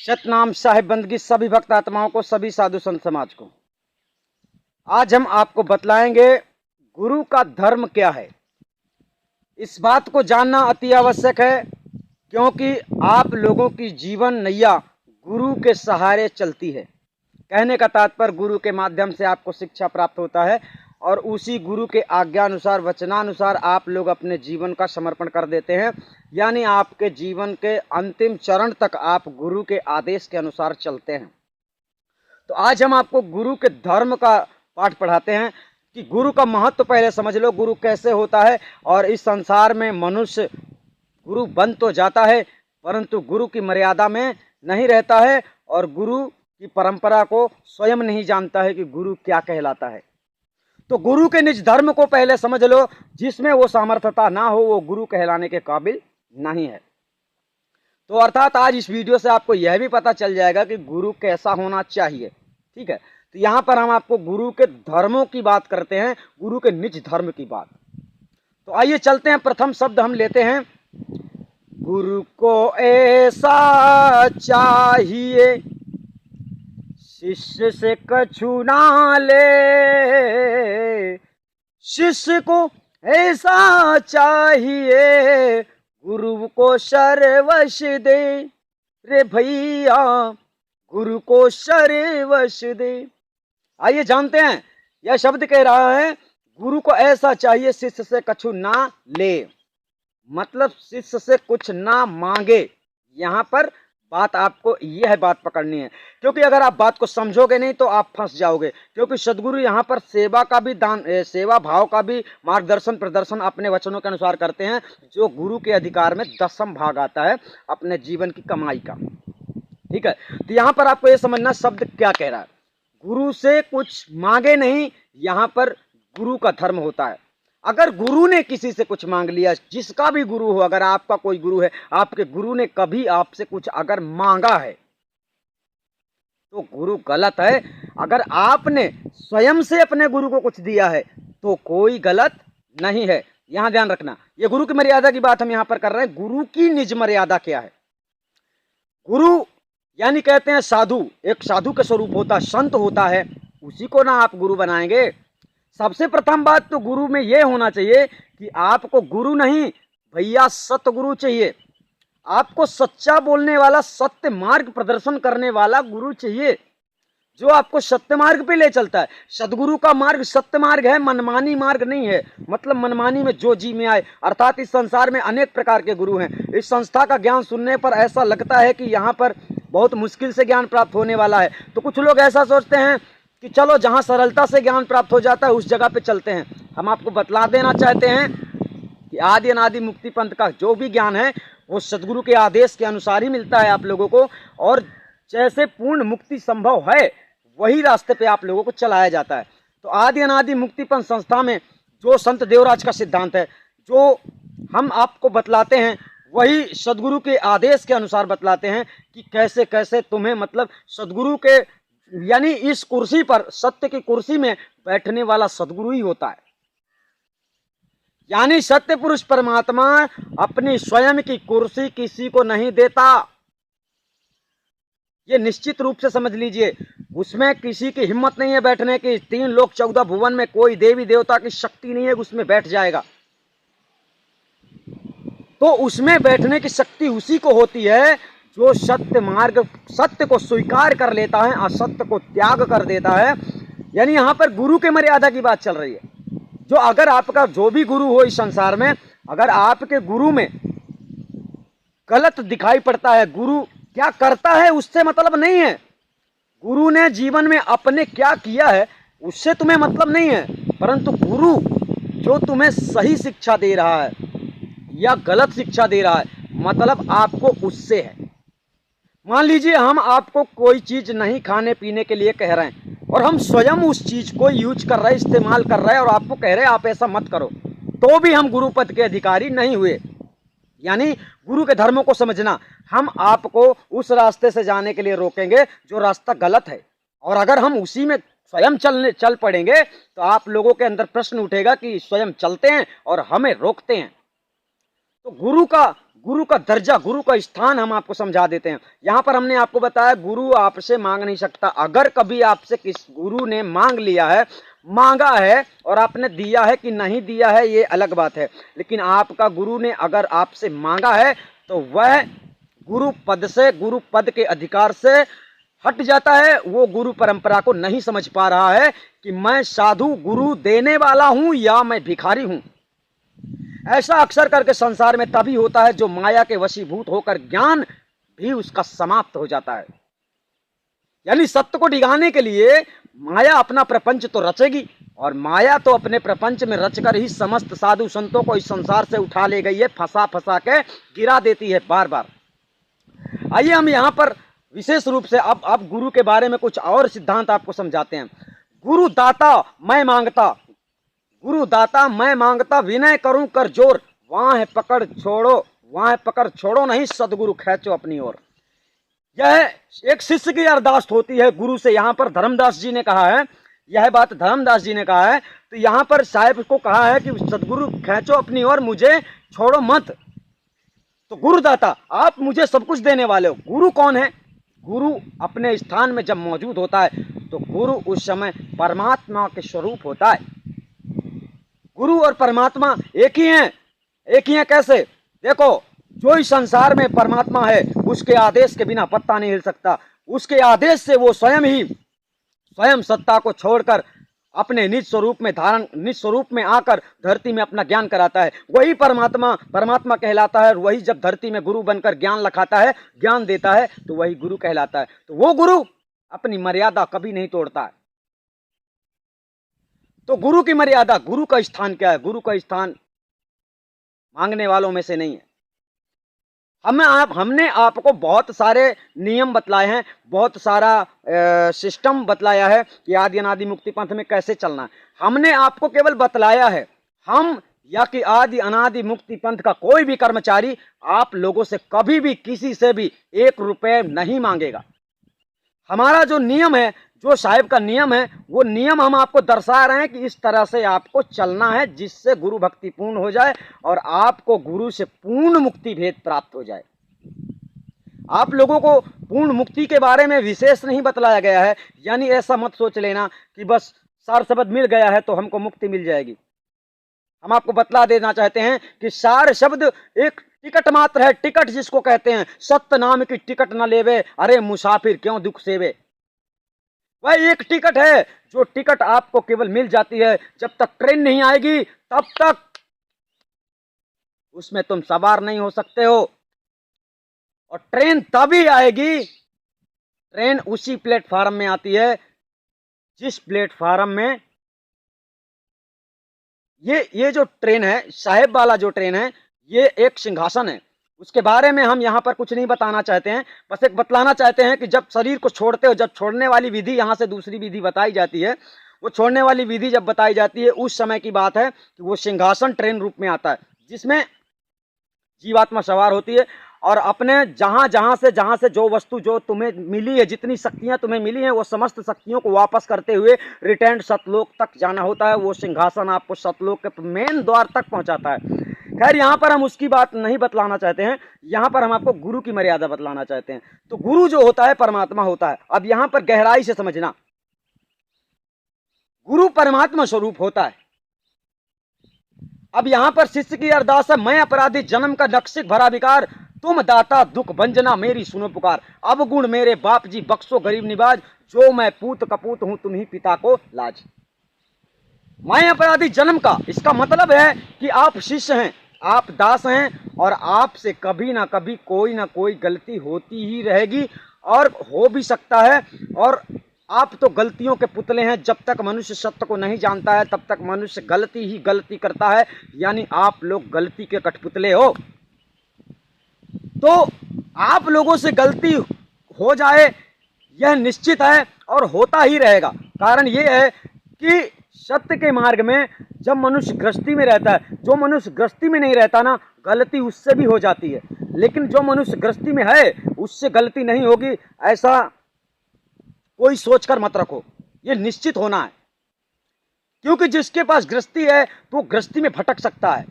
सतनाम साहिब बंदगी सभी भक्त आत्माओं को, सभी साधु संत समाज को। आज हम आपको बतलाएंगे गुरु का धर्म क्या है। इस बात को जानना अति आवश्यक है क्योंकि आप लोगों की जीवन नैया गुरु के सहारे चलती है। कहने का तात्पर्य गुरु के माध्यम से आपको शिक्षा प्राप्त होता है और उसी गुरु के आज्ञानुसार, वचनानुसार आप लोग अपने जीवन का समर्पण कर देते हैं। यानी आपके जीवन के अंतिम चरण तक आप गुरु के आदेश के अनुसार चलते हैं। तो आज हम आपको गुरु के धर्म का पाठ पढ़ाते हैं कि गुरु का महत्व पहले समझ लो, गुरु कैसे होता है। और इस संसार में मनुष्य गुरु बन तो जाता है परंतु गुरु की मर्यादा में नहीं रहता है और गुरु की परंपरा को स्वयं नहीं जानता है कि गुरु क्या कहलाता है। तो गुरु के निज धर्म को पहले समझ लो, जिसमें वो सामर्थ्यता ना हो वो गुरु कहलाने के काबिल नहीं है। तो अर्थात आज इस वीडियो से आपको यह भी पता चल जाएगा कि गुरु कैसा होना चाहिए। ठीक है, तो यहाँ पर हम आपको गुरु के धर्मों की बात करते हैं, गुरु के निज धर्म की बात। तो आइए चलते हैं। प्रथम शब्द हम लेते हैं, गुरु को ऐसा चाहिए शिष्य से कछु ना ले, शिष्य को ऐसा चाहिए गुरु को सर्वश दे। रे भैया गुरु को सर्वश दे। आइए जानते हैं, यह शब्द कह रहा है गुरु को ऐसा चाहिए शिष्य से कछु ना ले, मतलब शिष्य से कुछ ना मांगे। यहाँ पर बात आपको यह बात पकड़नी है क्योंकि अगर आप बात को समझोगे नहीं तो आप फंस जाओगे। क्योंकि सदगुरु यहाँ पर सेवा का भी दान, सेवा भाव का भी मार्गदर्शन प्रदर्शन अपने वचनों के अनुसार करते हैं, जो गुरु के अधिकार में 10वां भाग आता है अपने जीवन की कमाई का। ठीक है, तो यहाँ पर आपको यह समझना शब्द क्या कह रहा है। गुरु से कुछ मांगे नहीं, यहाँ पर गुरु का धर्म होता है। अगर गुरु ने किसी से कुछ मांग लिया, जिसका भी गुरु हो, अगर आपका कोई गुरु है, आपके गुरु ने कभी आपसे कुछ अगर मांगा है तो गुरु गलत है। अगर आपने स्वयं से अपने गुरु को कुछ दिया है तो कोई गलत नहीं है। यहां ध्यान रखना, ये गुरु की मर्यादा की बात हम यहां पर कर रहे हैं। गुरु की निज मर्यादा क्या है। गुरु यानी कहते हैं साधु, एक साधु का स्वरूप होता है, संत होता है, उसी को ना आप गुरु बनाएंगे। सबसे प्रथम बात तो गुरु में यह होना चाहिए कि आपको गुरु नहीं भैया सतगुरु चाहिए। आपको सच्चा बोलने वाला, सत्य मार्ग प्रदर्शन करने वाला गुरु चाहिए, जो आपको सत्य मार्ग पे ले चलता है। सदगुरु का मार्ग सत्य मार्ग है, मनमानी मार्ग नहीं है। मतलब मनमानी में जो जी में आए। अर्थात इस संसार में अनेक प्रकार के गुरु हैं। इस संस्था का ज्ञान सुनने पर ऐसा लगता है कि यहाँ पर बहुत मुश्किल से ज्ञान प्राप्त होने वाला है। तो कुछ लोग ऐसा सोचते हैं कि चलो जहां सरलता से ज्ञान प्राप्त हो जाता है उस जगह पे चलते हैं। हम आपको बतला देना चाहते हैं कि आदि अनादि मुक्ति पंथ का जो भी ज्ञान है वो सदगुरु के आदेश के अनुसार ही मिलता है आप लोगों को, और जैसे पूर्ण मुक्ति संभव है वही रास्ते पे आप लोगों को चलाया जाता है। तो आदि अनादि मुक्ति पंथ संस्था में जो संत देवराज का सिद्धांत है, जो हम आपको बतलाते हैं, वही सदगुरु के आदेश के अनुसार बतलाते हैं कि कैसे कैसे तुम्हें, मतलब सदगुरु के यानी इस कुर्सी पर, सत्य की कुर्सी में बैठने वाला सदगुरु ही होता है। यानी सत्य पुरुष परमात्मा अपनी स्वयं की कुर्सी किसी को नहीं देता, ये निश्चित रूप से समझ लीजिए। उसमें किसी की हिम्मत नहीं है बैठने की। 3 लोक 14 भुवन में कोई देवी देवता की शक्ति नहीं है उसमें बैठ जाएगा। तो उसमें बैठने की शक्ति उसी को होती है जो सत्य मार्ग, सत्य को स्वीकार कर लेता है, असत्य को त्याग कर देता है। यानी यहाँ पर गुरु के मर्यादा की बात चल रही है। जो अगर आपका जो भी गुरु हो इस संसार में, अगर आपके गुरु में गलत दिखाई पड़ता है, गुरु क्या करता है उससे मतलब नहीं है, गुरु ने जीवन में अपने क्या किया है उससे तुम्हें मतलब नहीं है, परंतु गुरु जो तुम्हें सही शिक्षा दे रहा है या गलत शिक्षा दे रहा है, मतलब आपको उससे है। मान लीजिए हम आपको कोई चीज नहीं खाने पीने के लिए कह रहे हैं और हम स्वयं उस चीज को यूज कर रहे हैं, इस्तेमाल कर रहे हैं, और आपको कह रहे हैं आप ऐसा मत करो, तो भी हम गुरु पद के अधिकारी नहीं हुए। यानी गुरु के धर्मों को समझना, हम आपको उस रास्ते से जाने के लिए रोकेंगे जो रास्ता गलत है, और अगर हम उसी में स्वयं चल पड़ेंगे तो आप लोगों के अंदर प्रश्न उठेगा कि स्वयं चलते हैं और हमें रोकते हैं। तो गुरु का गुरु का दर्जा, गुरु का स्थान हम आपको समझा देते हैं। यहाँ पर हमने आपको बताया गुरु आपसे मांग नहीं सकता। अगर कभी आपसे किस गुरु ने मांग लिया है, मांगा है और आपने दिया है कि नहीं दिया है ये अलग बात है, लेकिन आपका गुरु ने अगर आपसे मांगा है तो वह गुरु पद से, गुरु पद के अधिकार से हट जाता है। वो गुरु परंपरा को नहीं समझ पा रहा है कि मैं साधु गुरु देने वाला हूं या मैं भिखारी हूं। ऐसा अक्सर करके संसार में तभी होता है जो माया के वशीभूत होकर ज्ञान भी उसका समाप्त हो जाता है। यानी सत्य को डिगाने के लिए माया अपना प्रपंच तो रचेगी, और माया तो अपने प्रपंच में रचकर ही समस्त साधु संतों को इस संसार से उठा ले गई है, फंसा फंसा के गिरा देती है बार बार। आइए हम यहाँ पर विशेष रूप से अब गुरु के बारे में कुछ और सिद्धांत आपको समझाते हैं। गुरु दाता मैं मांगता, गुरु दाता मैं मांगता, विनय करूं कर जोर, वहां पकड़ छोड़ो, वहां पकड़ छोड़ो नहीं, सदगुरु खींचो अपनी ओर। यह एक शिष्य की अरदास होती है गुरु से। यहाँ पर धर्मदास जी ने कहा है, यह बात धर्मदास जी ने कहा है, तो यहाँ पर साहिब को कहा है कि सदगुरु खींचो अपनी ओर, मुझे छोड़ो मत। तो गुरुदाता आप मुझे सब कुछ देने वाले हो। गुरु कौन है? गुरु अपने स्थान में जब मौजूद होता है तो गुरु उस समय परमात्मा के स्वरूप होता है। गुरु और परमात्मा एक ही हैं। एक ही हैं कैसे? देखो, जो इस संसार में परमात्मा है उसके आदेश के बिना पत्ता नहीं हिल सकता। उसके आदेश से वो स्वयं सत्ता को छोड़कर अपने निज स्वरूप में निज स्वरूप में आकर धरती में अपना ज्ञान कराता है। वही परमात्मा कहलाता है। वही जब धरती में गुरु बनकर ज्ञान लखाता है, ज्ञान देता है, तो वही गुरु कहलाता है। तो वो गुरु अपनी मर्यादा कभी नहीं तोड़ता है। तो गुरु की मर्यादा, गुरु का स्थान क्या है? गुरु का स्थान मांगने वालों में से नहीं है। हमने आपको बहुत सारे नियम बतलाए हैं, बहुत सारा सिस्टम बतलाया है कि आदि अनादि मुक्ति पंथ में कैसे चलना है। हमने आपको केवल बतलाया है। हम या कि आदि अनादि मुक्ति पंथ का कोई भी कर्मचारी आप लोगों से कभी भी किसी से भी 1 रुपये नहीं मांगेगा। हमारा जो नियम है, जो साहिब का नियम है, वो नियम हम आपको दर्शा रहे हैं कि इस तरह से आपको चलना है जिससे गुरु भक्ति पूर्ण हो जाए और आपको गुरु से पूर्ण मुक्ति भेद प्राप्त हो जाए। आप लोगों को पूर्ण मुक्ति के बारे में विशेष नहीं बतलाया गया है। यानी ऐसा मत सोच लेना कि बस सार शब्द मिल गया है तो हमको मुक्ति मिल जाएगी। हम आपको बतला देना चाहते हैं कि सार शब्द एक टिकट मात्र है। टिकट जिसको कहते हैं, सत्य नाम की टिकट न लेवे, अरे मुसाफिर क्यों दुख सेवे। वह एक टिकट है, जो टिकट आपको केवल मिल जाती है। जब तक ट्रेन नहीं आएगी तब तक उसमें तुम सवार नहीं हो सकते हो। और ट्रेन तभी आएगी, ट्रेन उसी प्लेटफार्म में आती है जिस प्लेटफार्म में ये जो ट्रेन है, साहेब वाला जो ट्रेन है, ये एक सिंहासन है। उसके बारे में हम यहाँ पर कुछ नहीं बताना चाहते हैं, बस एक बतलाना चाहते हैं कि जब शरीर को छोड़ते हो, जब छोड़ने वाली विधि यहाँ से दूसरी विधि बताई जाती है, वो छोड़ने वाली विधि जब बताई जाती है उस समय की बात है कि वो सिंहासन ट्रेन रूप में आता है जिसमें जीवात्मा सवार होती है और अपने जहाँ से जो वस्तु जो तुम्हें मिली है, जितनी शक्तियाँ तुम्हें मिली हैं, वो समस्त शक्तियों को वापस करते हुए रिटर्न सतलोक तक जाना होता है। वो सिंहासन आपको सतलोक के मेन द्वार तक पहुँचाता है। खैर, यहाँ पर हम उसकी बात नहीं बतलाना चाहते हैं। यहाँ पर हम आपको गुरु की मर्यादा बतलाना चाहते हैं। तो गुरु जो होता है परमात्मा होता है। अब यहाँ पर गहराई से समझना, गुरु परमात्मा स्वरूप होता है। अब यहाँ पर शिष्य की अरदास है, मैं अपराधी जन्म का नक्शिक भरा विकार, तुम दाता दुख भंजना मेरी सुनो पुकार। अब गुण मेरे बाप जी बख्शो गरीब निवाज, जो मैं पूत कपूत हूं तुम ही पिता को लाज। मैं अपराधी जन्म का, इसका मतलब है कि आप शिष्य हैं, आप दास हैं और आपसे कभी ना कभी कोई ना कोई गलती होती ही रहेगी और हो भी सकता है। और आप तो गलतियों के पुतले हैं। जब तक मनुष्य सत्य को नहीं जानता है तब तक मनुष्य गलती ही गलती करता है। यानी आप लोग गलती के कठपुतले हो। तो आप लोगों से गलती हो जाए यह निश्चित है और होता ही रहेगा। कारण ये है कि सत्य के मार्ग में जब मनुष्य गृहस्थी में रहता है, जो मनुष्य गृहस्थी में नहीं रहता ना, गलती उससे भी हो जाती है। लेकिन जो मनुष्य गृहस्थी में है उससे गलती नहीं होगी, ऐसा कोई सोचकर मत रखो। ये निश्चित होना है, क्योंकि जिसके पास गृहस्थी है तो गृहस्थी में भटक सकता है,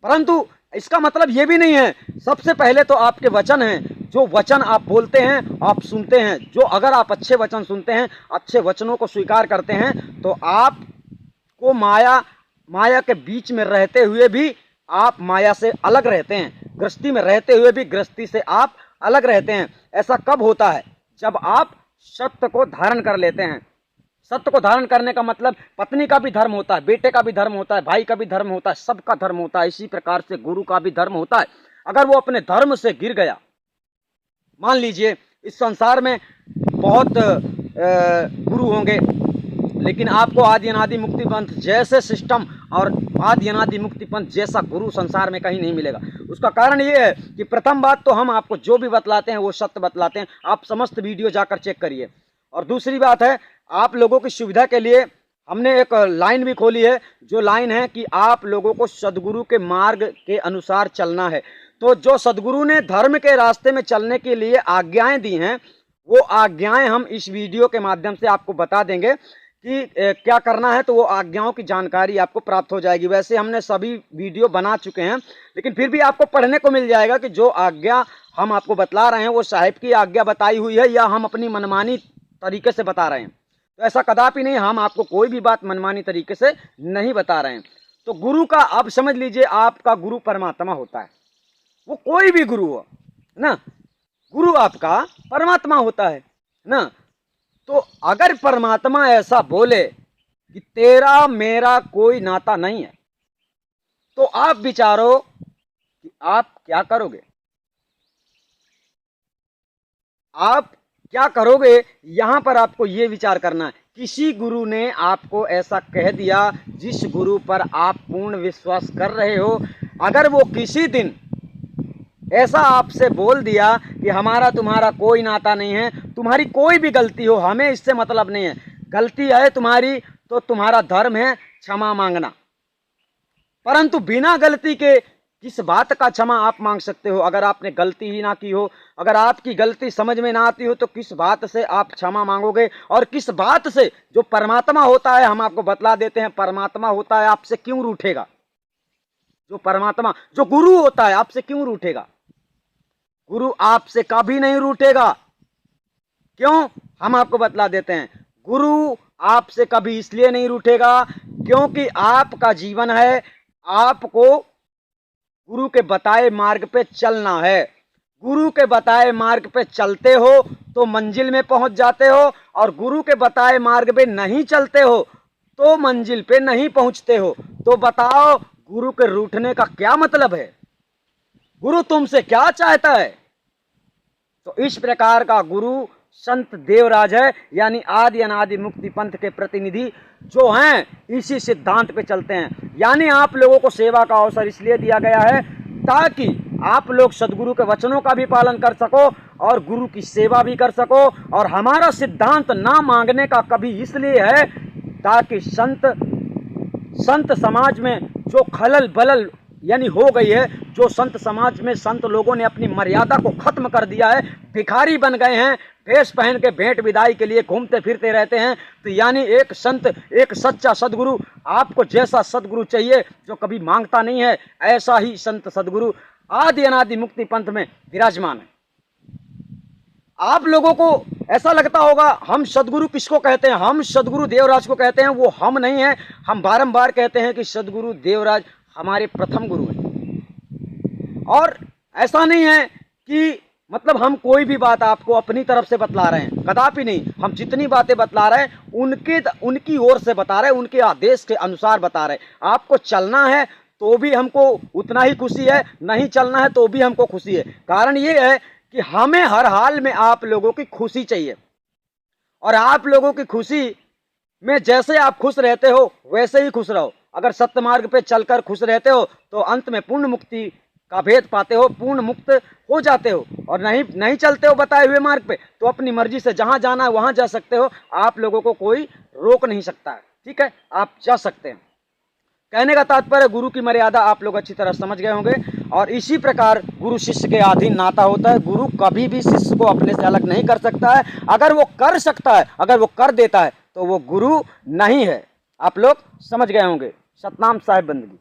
परंतु इसका मतलब ये भी नहीं है, सबसे पहले तो आपके वचन हैं, जो वचन आप बोलते हैं आप सुनते हैं, जो अगर आप अच्छे वचन सुनते हैं, अच्छे वचनों को स्वीकार करते हैं, तो आपको माया के बीच में रहते हुए भी आप माया से अलग रहते हैं, गृहस्थी में रहते हुए भी गृहस्थी से आप अलग रहते हैं। ऐसा कब होता है? जब आप सत्य को धारण कर लेते हैं। सत्य को धारण करने का मतलब पत्नी का भी धर्म होता है, बेटे का भी धर्म होता है, भाई का भी धर्म होता है, सबका धर्म होता है। इसी प्रकार से गुरु का भी धर्म होता है। अगर वो अपने धर्म से गिर गया, मान लीजिए इस संसार में बहुत गुरु होंगे, लेकिन आपको आदि अनादि मुक्ति पंथ जैसे सिस्टम और आदि अनादि मुक्ति पंथ जैसा गुरु संसार में कहीं नहीं मिलेगा। उसका कारण ये है कि प्रथम बात तो हम आपको जो भी बतलाते हैं वो सत्य बतलाते हैं, आप समस्त वीडियो जाकर चेक करिए। और दूसरी बात है, आप लोगों की सुविधा के लिए हमने एक लाइन भी खोली है, जो लाइन है कि आप लोगों को सदगुरु के मार्ग के अनुसार चलना है। तो जो सदगुरु ने धर्म के रास्ते में चलने के लिए आज्ञाएं दी हैं, वो आज्ञाएं हम इस वीडियो के माध्यम से आपको बता देंगे कि क्या करना है, तो वो आज्ञाओं की जानकारी आपको प्राप्त हो जाएगी। वैसे हमने सभी वीडियो बना चुके हैं, लेकिन फिर भी आपको पढ़ने को मिल जाएगा कि जो आज्ञा हम आपको बतला रहे हैं वो साहिब की आज्ञा बताई हुई है या हम अपनी मनमानी तरीके से बता रहे हैं। तो ऐसा कदापि नहीं, हम आपको कोई भी बात मनमानी तरीके से नहीं बता रहे हैं। तो गुरु का अब समझ लीजिए, आपका गुरु परमात्मा होता है, वो कोई भी गुरु हो ना, गुरु आपका परमात्मा होता है ना। तो अगर परमात्मा ऐसा बोले कि तेरा मेरा कोई नाता नहीं है, तो आप विचारो कि आप क्या करोगे, आप क्या करोगे। यहां पर आपको यह विचार करना है। किसी गुरु ने आपको ऐसा कह दिया जिस गुरु पर आप पूर्ण विश्वास कर रहे हो, अगर वो किसी दिन ऐसा आपसे बोल दिया कि हमारा तुम्हारा कोई नाता नहीं है, तुम्हारी कोई भी गलती हो, हमें इससे मतलब नहीं है, गलती है तुम्हारी तो तुम्हारा धर्म है क्षमा मांगना, परंतु बिना गलती के किस बात का क्षमा आप मांग सकते हो? अगर आपने गलती ही ना की हो, अगर आपकी गलती समझ में ना आती हो, तो किस बात से आप क्षमा मांगोगे? और किस बात से? जो परमात्मा होता है, हम आपको बतला देते हैं, परमात्मा होता है आपसे क्यों रूठेगा? जो परमात्मा, जो गुरु होता है आपसे क्यों रूठेगा? गुरु आपसे कभी नहीं रूठेगा। क्यों? हम आपको बतला देते हैं। गुरु आपसे कभी इसलिए नहीं रूठेगा क्योंकि आपका जीवन है, आपको गुरु के बताए मार्ग पे चलना है। गुरु के बताए मार्ग पे चलते हो तो मंजिल में पहुंच जाते हो, और गुरु के बताए मार्ग पे नहीं चलते हो तो मंजिल पे नहीं पहुंचते हो। तो बताओ, गुरु के रूठने का क्या मतलब है? गुरु तुमसे क्या चाहता है? तो इस प्रकार का गुरु संत देवराज है, यानी आदि अनादि मुक्ति पंथ के प्रतिनिधि जो हैं, इसी सिद्धांत पे चलते हैं। यानी आप लोगों को सेवा का अवसर इसलिए दिया गया है ताकि आप लोग सदगुरु के वचनों का भी पालन कर सको और गुरु की सेवा भी कर सको। और हमारा सिद्धांत ना मांगने का कभी इसलिए है ताकि संत समाज में जो खलल बलल यानी हो गई है, जो संत समाज में संत लोगों ने अपनी मर्यादा को खत्म कर दिया है, भिखारी बन गए हैं, भेष पहन के भेंट विदाई के लिए घूमते फिरते रहते हैं। तो यानी एक संत, एक सच्चा सदगुरु, आपको जैसा सदगुरु चाहिए जो कभी मांगता नहीं है, ऐसा ही संत सदगुरु आदि अनादि मुक्ति पंथ में विराजमान है। आप लोगों को ऐसा लगता होगा हम सदगुरु किसको कहते हैं? हम सदगुरु देवराज को कहते हैं। वो हम नहीं है, हम बारंबार कहते हैं कि सदगुरु देवराज हमारे प्रथम गुरु हैं। और ऐसा नहीं है कि मतलब हम कोई भी बात आपको अपनी तरफ से बतला रहे हैं, कदापि नहीं। हम जितनी बातें बतला रहे हैं उनकी ओर से बता रहे हैं, उनके आदेश के अनुसार बता रहे हैं। आपको चलना है तो भी हमको उतना ही खुशी है, नहीं चलना है तो भी हमको खुशी है। कारण ये है कि हमें हर हाल में आप लोगों की खुशी चाहिए, और आप लोगों की खुशी में जैसे आप खुश रहते हो वैसे ही खुश रहो। अगर सत्य मार्ग पे चलकर खुश रहते हो तो अंत में पूर्ण मुक्ति का भेद पाते हो, पूर्ण मुक्त हो जाते हो। और नहीं चलते हो बताए हुए मार्ग पे तो अपनी मर्जी से जहां जाना है वहां जा सकते हो, आप लोगों को कोई रोक नहीं सकता है। ठीक है, आप जा सकते हैं। कहने का तात्पर्य, गुरु की मर्यादा आप लोग अच्छी तरह समझ गए होंगे। और इसी प्रकार गुरु शिष्य के अधीन नाता होता है। गुरु कभी भी शिष्य को अपने से अलग नहीं कर सकता है। अगर वो कर सकता है, अगर वो कर देता है तो वो गुरु नहीं है। आप लोग समझ गए होंगे। सतनाम साहिब बंदगी।